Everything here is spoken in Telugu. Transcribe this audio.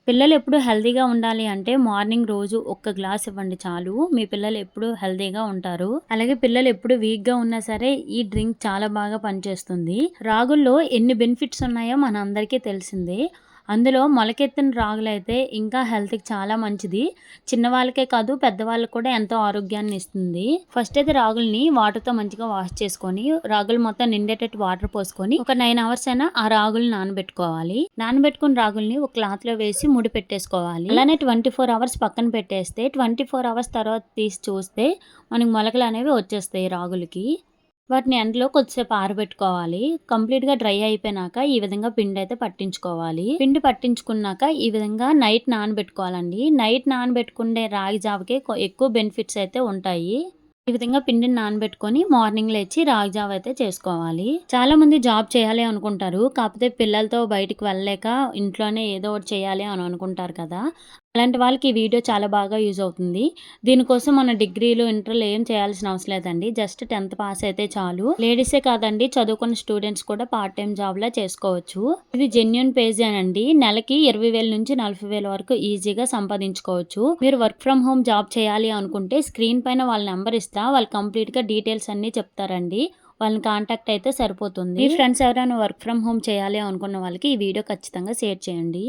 పిల్లలు ఎప్పుడు హెల్తీగా ఉండాలి అంటే మార్నింగ్ రోజు ఒక్క గ్లాస్ ఇవ్వండి చాలు. మీ పిల్లలు ఎప్పుడు హెల్తీగా ఉంటారు. అలాగే పిల్లలు ఎప్పుడు వీక్‌గా ఉన్నా సరే ఈ డ్రింక్ చాలా బాగా పనిచేస్తుంది. రాగుల్లో ఎన్ని బెనిఫిట్స్ ఉన్నాయో మనందరికీ తెలిసిందే. అందులో మొలకెత్తిన రాగులైతే ఇంకా హెల్త్‌కి చాలా మంచిది. చిన్నవాళ్ళకే కాదు పెద్దవాళ్ళకి కూడా ఎంతో ఆరోగ్యాన్ని ఇస్తుంది. ఫస్ట్ అయితే రాగుల్ని వాటర్‌తో మంచిగా వాష్ చేసుకొని, రాగులు మొత్తం నిండేటట్టు వాటర్ పోసుకొని ఒక 9 అవర్స్ అయినా ఆ రాగుల్ని నానబెట్టుకోవాలి. నానబెట్టుకున్న రాగుల్ని ఒక క్లాత్‌లో వేసి ముడి పెట్టేసుకోవాలి. అలానే 24 అవర్స్ పక్కన పెట్టేస్తే 24 అవర్స్ తర్వాత తీసి చూస్తే మనకి మొలకలనేవి వచ్చేస్తాయి రాగులకి. వాటిని ఎండలో కొద్దిసేపు ఆరబెట్టుకోవాలి. కంప్లీట్‌గా డ్రై అయిపోయినాక ఈ విధంగా పిండైతే పట్టించుకోవాలి. పిండి పట్టించుకున్నాక ఈ విధంగా నైట్ నానబెట్టుకోవాలండి. నైట్ నానబెట్టుకునే రాగి జావకి ఎక్కువ బెనిఫిట్స్ అయితే ఉంటాయి. ఈ విధంగా పిండిని నానబెట్టుకొని మార్నింగ్ లేచి రాగి జావ అయితే చేసుకోవాలి. చాలా మంది జాబ్ చేయాలి అనుకుంటారు. కాకపోతే పిల్లలతో బయటికి వెళ్ళలేక ఇంట్లోనే ఏదో ఒకటి చేయాలి అని అనుకుంటారు కదా! అలాంటి వాళ్ళకి ఈ వీడియో చాలా బాగా యూజ్ అవుతుంది. దీనికోసం మన డిగ్రీలు, ఇంటర్‌లు ఏం చేయాల్సిన అవసరం లేదండి. జస్ట్ 10థ్ పాస్ అయితే చాలు. లేడీసే కాదండి చదువుకున్న స్టూడెంట్స్ కూడా పార్ట్ టైమ్ జాబ్‌లా చేసుకోవచ్చు. ఇది జెన్యూన్ పేజేనండి. నెలకి 20,000 నుంచి 40,000 వరకు ఈజీగా సంపాదించుకోవచ్చు. మీరు వర్క్ ఫ్రమ్ హోమ్ జాబ్ చేయాలి అనుకుంటే స్క్రీన్ పైన వాళ్ళ నంబర్ ఇస్తా. వాళ్ళు కంప్లీట్‌గా డీటెయిల్స్ అన్నీ చెప్తారండి. వాళ్ళని కాంటాక్ట్ అయితే సరిపోతుంది. మీ ఫ్రెండ్స్ ఎవరైనా వర్క్ ఫ్రమ్ హోమ్ చేయాలి అనుకున్న వాళ్ళకి ఈ వీడియో ఖచ్చితంగా షేర్ చేయండి.